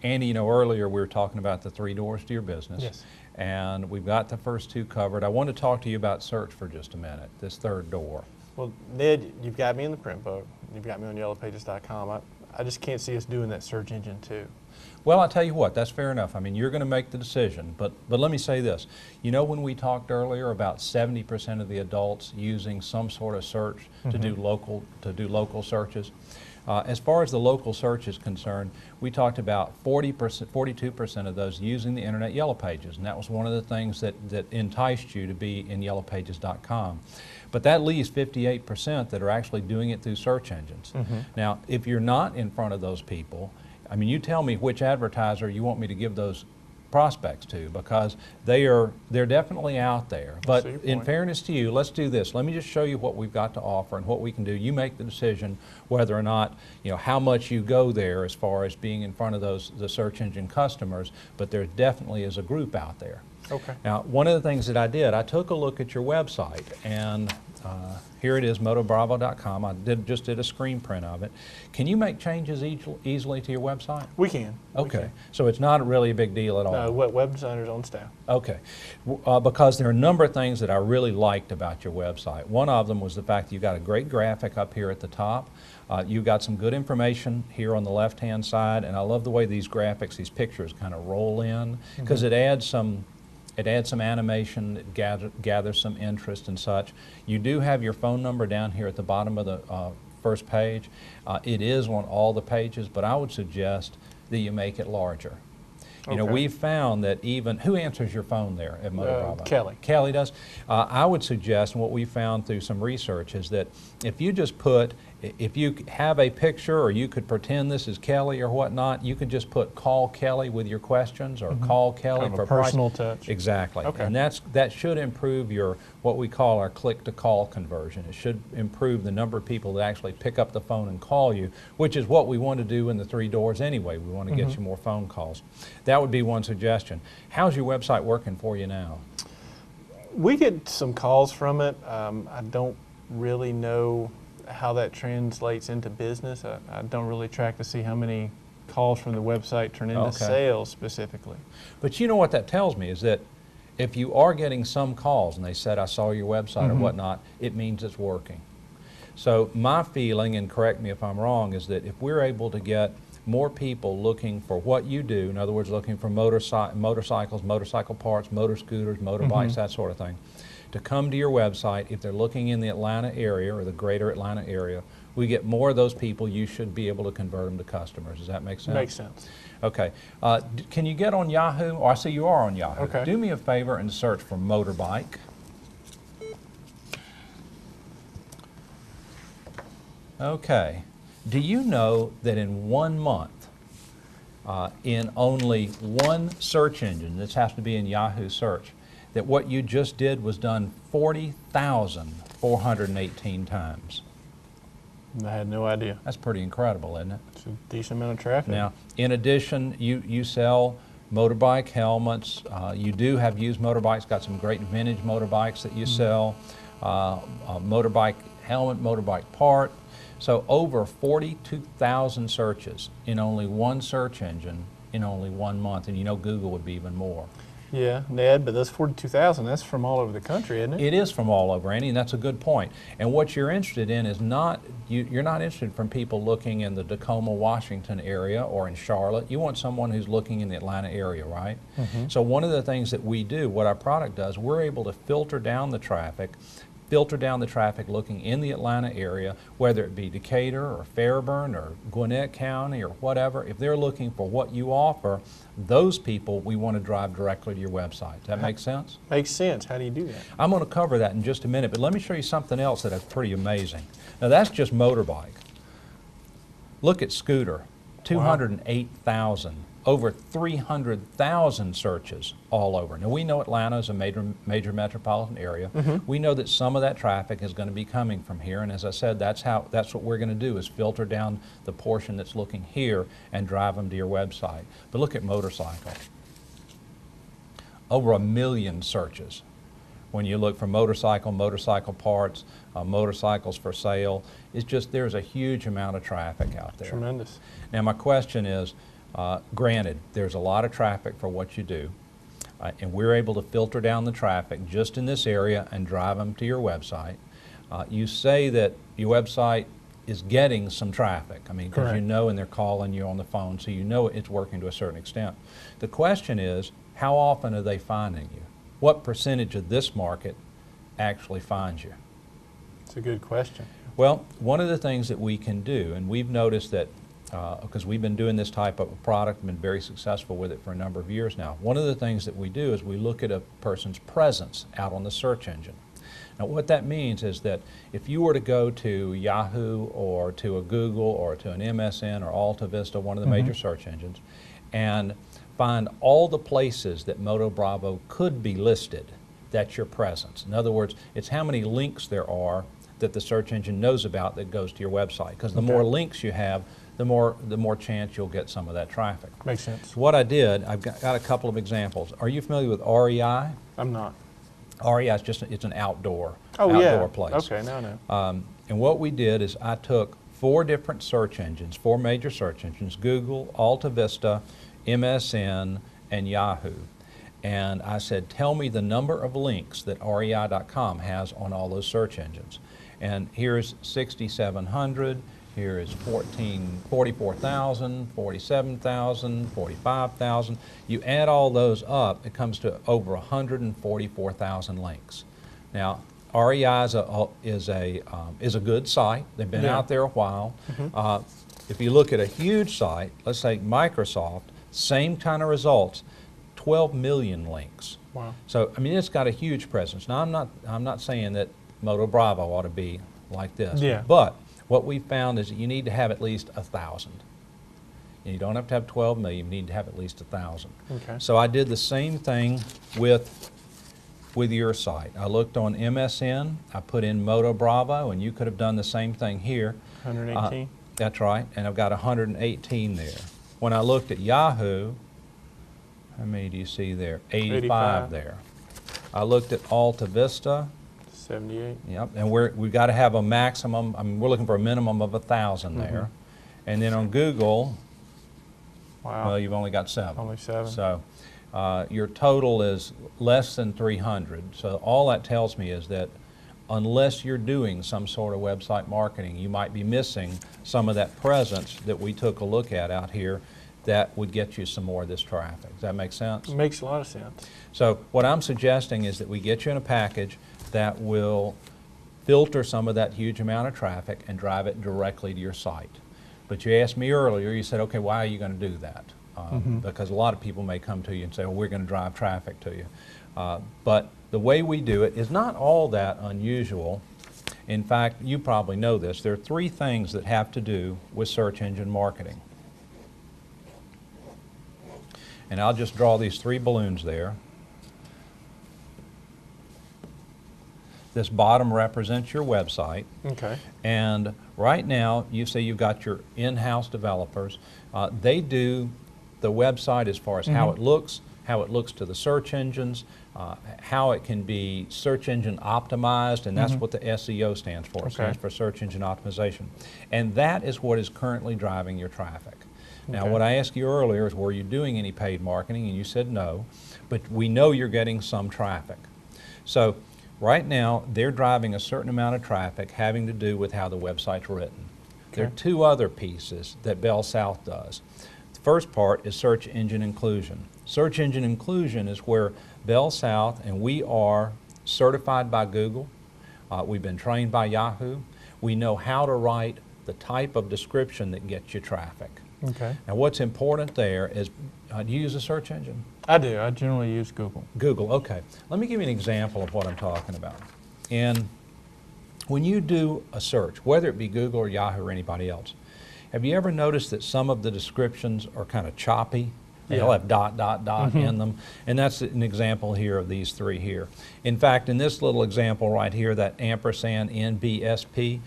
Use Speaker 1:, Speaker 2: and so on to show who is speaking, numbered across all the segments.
Speaker 1: Andy, you know, earlier we were talking about the 3 doors to your business.
Speaker 2: Yes.
Speaker 1: And we've got the first 2 covered. I want to talk to you about search for just a minute, this 3rd door.
Speaker 2: Well, Ned, you've got me in the print book. You've got me on yellowpages.com. I just can't see us doing that search engine too.
Speaker 1: Well, I'll tell you what, that's fair enough. I mean, you're going to make the decision, but let me say this. You know, when we talked earlier about 70% of the adults using some sort of search to do local searches, as far as the local search is concerned, we talked about 42% of those using the internet Yellow Pages, and that was one of the things that enticed you to be in yellowpages.com. But that leaves 58% that are actually doing it through search engines. Now, if you're not in front of those people, I mean, you tell me which advertiser you want me to give those prospects to, because they're definitely out there. But in fairness to you, let's do this. Let me just show you what we've got to offer and what we can do. You make the decision whether or not, you know, how much you go there as far as being in front of the search engine customers, but there definitely is a group out there.
Speaker 2: Okay.
Speaker 1: Now, one of the things that I did, I took a look at your website, and here it is, motobravo.com. I just did a screen print of it. Can you make changes easily to your website?
Speaker 2: We can.
Speaker 1: Okay, so it's not really a big deal at all?
Speaker 2: No, web designers on staff.
Speaker 1: Okay, because there are a number of things that I really liked about your website. One of them was the fact that you got a great graphic up here at the top. You've got some good information here on the left-hand side, and I love the way these graphics, these pictures kind of roll in, because it adds some animation, it gathers some interest and such. You do have your phone number down here at the bottom of the first page. It is on all the pages, but I would suggest that you make it larger. You know, we've found that even, who answers your phone there at Motor Bravo?
Speaker 2: Kelly.
Speaker 1: Kelly does. I would suggest, and what we found through some research, is that if you just put, if you have a picture, or you could pretend this is Kelly or whatnot, you could just put "call Kelly" with your questions, or "call Kelly"
Speaker 2: Kind of
Speaker 1: for
Speaker 2: a personal
Speaker 1: price.
Speaker 2: touch.
Speaker 1: Exactly.
Speaker 2: Okay.
Speaker 1: And that should improve your, what we call our click-to-call conversion. It should improve the number of people that actually pick up the phone and call you, which is what we want to do in the 3 doors anyway. We want to get you more phone calls. That would be one suggestion. How's your website working for you now?
Speaker 2: We get some calls from it. I don't really know how that translates into business. I don't really track to see how many calls from the website turn into sales specifically.
Speaker 1: But you know what that tells me is that if you are getting some calls and they said, "I saw your website" or whatnot, it means it's working. So my feeling, and correct me if I'm wrong, is that if we're able to get more people looking for what you do, in other words, looking for motorcycles, motorcycle parts, motor scooters, motorbikes, that sort of thing, to come to your website, if they're looking in the Atlanta area or the greater Atlanta area, we get more of those people, you should be able to convert them to customers. Does that make sense?
Speaker 2: Makes sense.
Speaker 1: Okay. Can you get on Yahoo? Oh, I see you are on Yahoo.
Speaker 2: Okay.
Speaker 1: Do me a favor and search for motorbike. Okay. Do you know that in 1 month, in only one search engine, this has to be in Yahoo search, that what you just did was done 40,418 times?
Speaker 2: I had no idea.
Speaker 1: That's pretty incredible, isn't it?
Speaker 2: It's a decent amount of traffic.
Speaker 1: Now, in addition, you sell motorbike helmets. You do have used motorbikes, got some great vintage motorbikes that you sell, motorbike helmet, motorbike part. So over 42,000 searches in only one search engine in only 1 month, and you know Google would be even more.
Speaker 2: Yeah, Ned, but those 42,000, that's from all over the country, isn't it?
Speaker 1: It is from all over, Andy, and that's a good point. And what you're interested in is not, you're not interested from people looking in the Tacoma, Washington area or in Charlotte. You want someone who's looking in the Atlanta area, right? So one of the things that we do, what our product does, we're able to filter down the traffic looking in the Atlanta area, whether it be Decatur or Fairburn or Gwinnett County or whatever. If they're looking for what you offer, those people we want to drive directly to your website. Does that make sense?
Speaker 2: Makes sense. How do you do that?
Speaker 1: I'm going to cover that in just a minute, but let me show you something else that's pretty amazing. Now that's just motorbike. Look at scooter, 208,000. Over 300,000 searches all over. Now we know Atlanta is a major metropolitan area. We know that some of that traffic is going to be coming from here, and as I said, that's what we're going to do, is filter down the portion that's looking here and drive them to your website. But look at motorcycle. Over 1 million searches. When you look for motorcycle parts, motorcycles for sale, it's just, there's a huge amount of traffic out there.
Speaker 2: Tremendous.
Speaker 1: Now my question is, Granted, there's a lot of traffic for what you do, and we're able to filter down the traffic just in this area and drive them to your website. You say that your website is getting some traffic. I mean, because you
Speaker 2: Correct.
Speaker 1: know, and they're calling you on the phone, so you know it's working to a certain extent. The question is, how often are they finding you? What percentage of this market actually finds you?
Speaker 2: It's a good question.
Speaker 1: Well, one of the things that we can do, and we've noticed that because we've been doing this type of a product and been very successful with it for a number of years now, one of the things that we do is we look at a person's presence out on the search engine. Now, what that means is that if you were to go to Yahoo or to a Google or to an MSN or Alta Vista, one of the major search engines, and find all the places that Moto Bravo could be listed, that's your presence. In other words, it's how many links there are that the search engine knows about that goes to your website. Because the more links you have, the more chance you'll get some of that traffic.
Speaker 2: Makes sense.
Speaker 1: So what I did, I've got a couple of examples. Are you familiar with REI?
Speaker 2: I'm not.
Speaker 1: REI is just, it's an outdoor place.
Speaker 2: Okay, now I know.
Speaker 1: And what we did is I took 4 different search engines, 4 major search engines, Google, Alta Vista, MSN, and Yahoo. And I said, tell me the number of links that REI.com has on all those search engines. And here's 6,700, here is 44,000, 47,000, 45,000. You add all those up, it comes to over 144,000 links. Now, REI is a good site. They've been out there a while. If you look at a huge site, let's say Microsoft, same kind of results, 12 million links.
Speaker 2: Wow.
Speaker 1: So, I mean, it's got a huge presence. Now, I'm not saying that Moto Bravo ought to be like this.
Speaker 2: Yeah.
Speaker 1: But what we found is that you need to have at least 1,000. And you don't have to have 12 million, you need to have at least 1,000.
Speaker 2: Okay.
Speaker 1: So I did the same thing with your site. I looked on MSN, I put in Moto Bravo, and you could have done the same thing here.
Speaker 2: 118?
Speaker 1: That's right, and I've got 118 there. When I looked at Yahoo, how many do you see there? 85 there. I looked at Alta Vista.
Speaker 2: 78.
Speaker 1: Yep, and we've got to have a maximum, I mean, we're looking for a minimum of 1,000 there. And then on Google,
Speaker 2: Wow.
Speaker 1: well, you've only got 7.
Speaker 2: Only 7.
Speaker 1: So your total is less than 300. So all that tells me is that unless you're doing some sort of website marketing, you might be missing some of that presence that we took a look at out here that would get you some more of this traffic. Does that make sense?
Speaker 2: Makes a lot of sense.
Speaker 1: So what I'm suggesting is that we get you in a package that will filter some of that huge amount of traffic and drive it directly to your site. But you asked me earlier, you said, okay, why are you going to do that? Because a lot of people may come to you and say, well, we're going to drive traffic to you. But the way we do it is not all that unusual. In fact, you probably know this. There are 3 things that have to do with search engine marketing. And I'll just draw these 3 balloons there. This bottom represents your website.
Speaker 2: Okay.
Speaker 1: And right now, you say you've got your in-house developers. They do the website as far as how it looks to the search engines, how it can be search engine optimized, and that's what the SEO stands for. It stands for search engine optimization. And that is what is currently driving your traffic. Now, what I asked you earlier is, were you doing any paid marketing? And you said no, but we know you're getting some traffic. So right now, they're driving a certain amount of traffic having to do with how the website's written. There are 2 other pieces that Bell South does. The first part is search engine inclusion. Search engine inclusion is where Bell South, and we are certified by Google, we've been trained by Yahoo, we know how to write the type of description that gets you traffic.
Speaker 2: Okay.
Speaker 1: Now what's important there is, do you use a search engine?
Speaker 2: I do. I generally use Google.
Speaker 1: Google, okay. Let me give you an example of what I'm talking about. And when you do a search, whether it be Google or Yahoo or anybody else, have you ever noticed that some of the descriptions are kind of choppy? They'll have ... in them. And that's an example here of these 3 here. In fact, in this little example right here, that ampersand NBSP,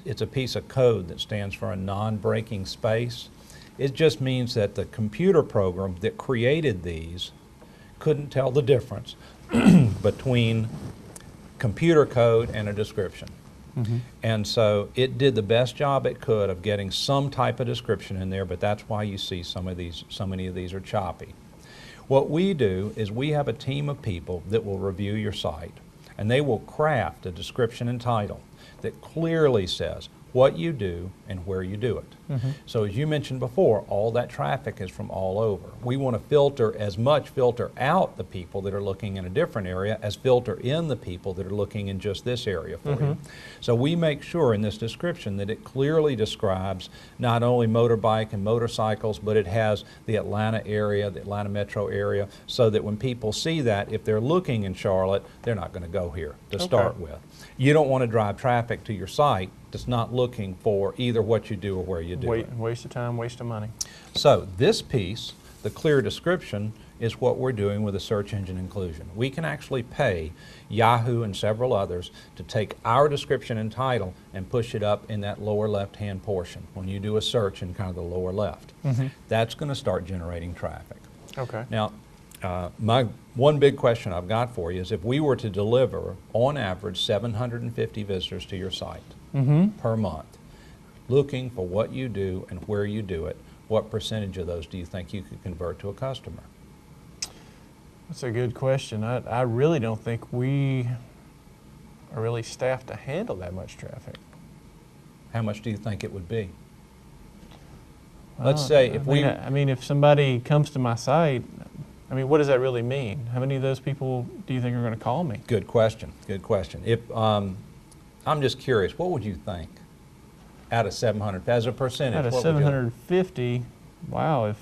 Speaker 1: it's a piece of code that stands for a non-breaking space. It just means that the computer program that created these couldn't tell the difference between computer code and a description. And so it did the best job it could of getting some type of description in there, but that's why you see so many of these are choppy. What we do is we have a team of people that will review your site, and they will craft a description and title that clearly says what you do and where you do it. So as you mentioned before, all that traffic is from all over. We want to filter out the people that are looking in a different area as filter in the people that are looking in just this area for you. So we make sure in this description that it clearly describes not only motorbike and motorcycles, but it has the Atlanta area, the Atlanta metro area, so that when people see that, if they're looking in Charlotte, they're not going to go here to start with. You don't want to drive traffic to your site that's not looking for either what you do or where you do it.
Speaker 2: Waste of time, waste of money.
Speaker 1: So this piece, the clear description, is what we're doing with the search engine inclusion. We can actually pay Yahoo and several others to take our description and title and push it up in that lower left-hand portion when you do a search in kind of the lower left. That's going to start generating traffic.
Speaker 2: Okay.
Speaker 1: Now, my one big question I've got for you is if we were to deliver, on average, 750 visitors to your site per month, looking for what you do and where you do it, what percentage of those do you think you could convert to a customer?
Speaker 2: That's a good question. I really don't think we are really staffed to handle that much traffic.
Speaker 1: How much do you think it would be? Let's say if
Speaker 2: I mean, if somebody comes to my site, I mean, what does that really mean? How many of those people do you think are going to call me?
Speaker 1: Good question. Good question. If I'm just curious, what would you think out of 700 as a percentage?
Speaker 2: Out of
Speaker 1: what would you-
Speaker 2: 750, wow, if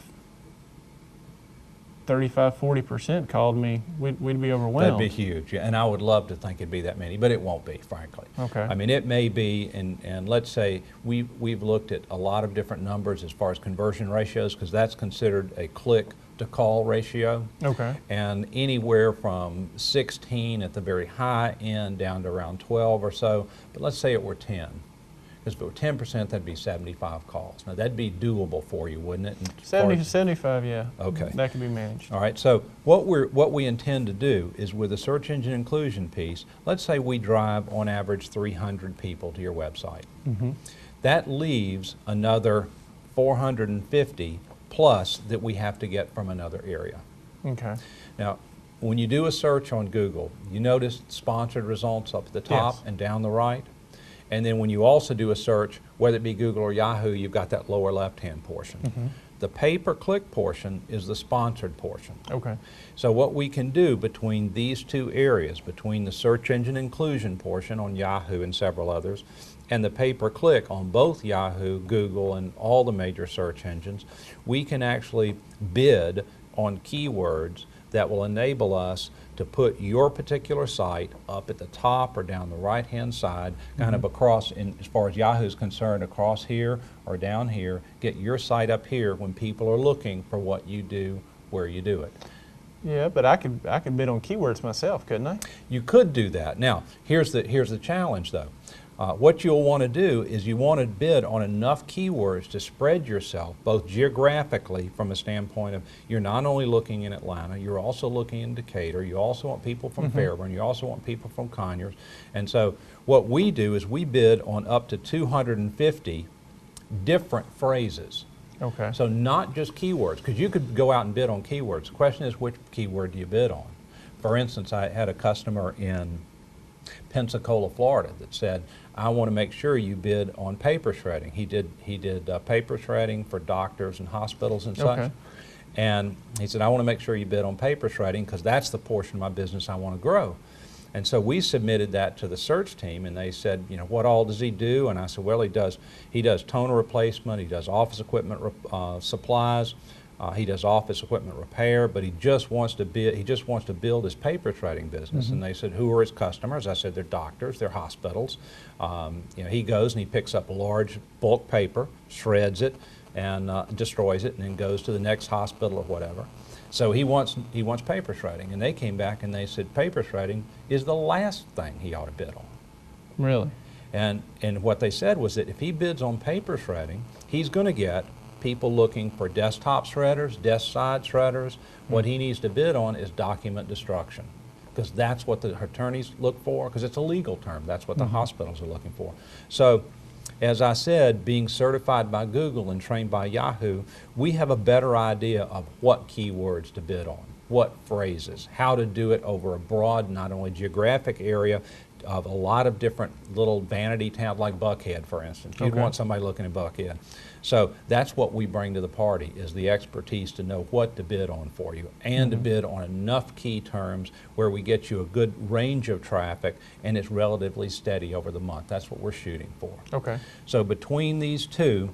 Speaker 2: 35–40% called me, we'd be overwhelmed.
Speaker 1: That'd be huge, yeah, and I would love to think it'd be that many, but it won't be, frankly.
Speaker 2: Okay.
Speaker 1: I mean, it may be, and let's say we've looked at a lot of different numbers as far as conversion ratios, because that's considered a click-to-call ratio.
Speaker 2: Okay.
Speaker 1: And anywhere from 16 at the very high end down to around 12 or so, but let's say it were 10. Because if it were 10%, that'd be 75 calls. Now, that'd be doable for you, wouldn't it?
Speaker 2: 70 to 75, yeah.
Speaker 1: Okay.
Speaker 2: That can be managed.
Speaker 1: All right, so what we intend to do is with the search engine inclusion piece, let's say we drive on average 300 people to your website. That leaves another 450 plus that we have to get from another area.
Speaker 2: Okay.
Speaker 1: Now, when you do a search on Google, you notice sponsored results up at the top
Speaker 2: Yes.
Speaker 1: and down the right. And then when you also do a search, whether it be Google or Yahoo, you've got that lower left-hand portion. The pay-per-click portion is the sponsored portion.
Speaker 2: Okay.
Speaker 1: So what we can do between these two areas, between the search engine inclusion portion on Yahoo and several others, and the pay-per-click on both Yahoo, Google, and all the major search engines, we can actually bid on keywords that will enable us to put your particular site up at the top or down the right-hand side, kind of across, as far as Yahoo's concerned, across here or down here, get your site up here when people are looking for what you do, where you do it.
Speaker 2: Yeah, but I could bid on keywords myself, couldn't I?
Speaker 1: You could do that. Now, here's the challenge, though. What you'll want to do is you want to bid on enough keywords to spread yourself, both geographically from a standpoint of you're not only looking in Atlanta, you're also looking in Decatur, you also want people from Fairburn, you also want people from Conyers. And so what we do is we bid on up to 250 different phrases.
Speaker 2: Okay.
Speaker 1: So not just keywords, because you could go out and bid on keywords. The question is, which keyword do you bid on? For instance, I had a customer in Pensacola, Florida that said, I want to make sure you bid on paper shredding. He did paper shredding for doctors and hospitals and such.
Speaker 2: Okay.
Speaker 1: And he said, I want to make sure you bid on paper shredding because that's the portion of my business I want to grow. And so we submitted that to the search team, and they said, you know, what all does he do? And I said, well, he does toner replacement, he does office equipment supplies, he does office equipment repair, but he just wants to build his paper shredding business. And they said, who are his customers? I said, they're doctors, they're hospitals. You know, he goes and he picks up a large bulk paper, shreds it, and destroys it, and then goes to the next hospital or whatever. So he wants paper shredding, and they came back and they said paper shredding is the last thing he ought to bid on.
Speaker 2: Really?
Speaker 1: And what they said was that if he bids on paper shredding, he's going to get people looking for desktop shredders, desk side shredders. What he needs to bid on is document destruction, because that's what the attorneys look for, because it's a legal term. That's what the hospitals are looking for. So, as I said, being certified by Google and trained by Yahoo, we have a better idea of what keywords to bid on, what phrases, how to do it over a broad, not only geographic area, of a lot of different little vanity towns like Buckhead, for instance. You'd
Speaker 2: Okay.
Speaker 1: want somebody looking at Buckhead. So that's what we bring to the party, is the expertise to know what to bid on for you, and to bid on enough key terms where we get you a good range of traffic and it's relatively steady over the month. That's what we're shooting for.
Speaker 2: Okay.
Speaker 1: So between these two,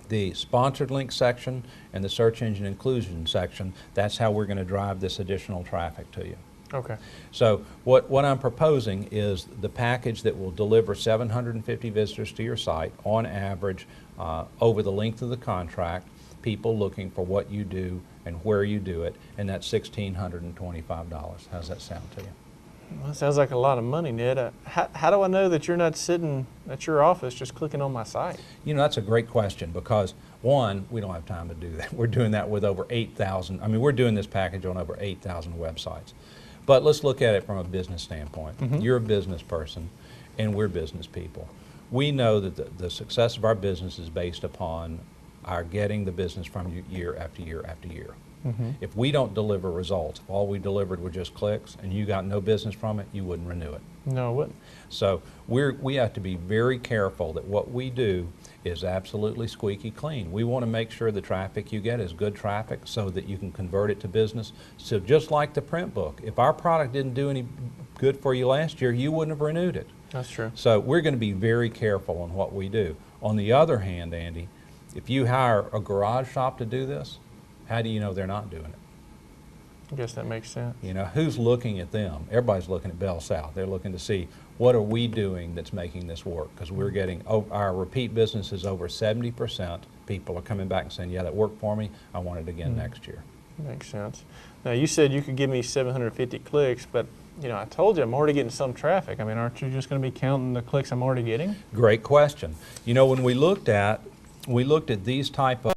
Speaker 1: the sponsored link section and the search engine inclusion section, that's how we're going to drive this additional traffic to you.
Speaker 2: Okay.
Speaker 1: So what I'm proposing is the package that will deliver 750 visitors to your site on average over the length of the contract, people looking for what you do and where you do it, and that's $1,625. How's that sound to you?
Speaker 2: Well, that sounds like a lot of money, Ned. How do I know that you're not sitting at your office just clicking on my site?
Speaker 1: You know, that's a great question, because one, we don't have time to do that. We're doing that with over 8,000. I mean, we're doing this package on over 8,000 websites. But let's look at it from a business standpoint. You're a business person, and we're business people. We know that the success of our business is based upon our getting the business from you year after year after year. If we don't deliver results, if all we delivered were just clicks and you got no business from it, you wouldn't renew it.
Speaker 2: No, it wouldn't.
Speaker 1: So we have to be very careful that what we do is absolutely squeaky clean. We want to make sure the traffic you get is good traffic so that you can convert it to business. So just like the print book, if our product didn't do any good for you last year, you wouldn't have renewed it.
Speaker 2: That's true.
Speaker 1: So we're going to be very careful on what we do. On the other hand, Andy, if you hire a garage shop to do this, how do you know they're not doing it?
Speaker 2: I guess that makes sense.
Speaker 1: You know, who's looking at them? Everybody's looking at Bell South. They're looking to see, what are we doing that's making this work? Because we're getting, our repeat business is over 70%. People are coming back and saying, yeah, that worked for me. I want it again next year.
Speaker 2: Makes sense. Now, you said you could give me 750 clicks, but, you know, I told you I'm already getting some traffic. I mean, aren't you just going to be counting the clicks I'm already getting?
Speaker 1: Great question. You know, when we looked at these type of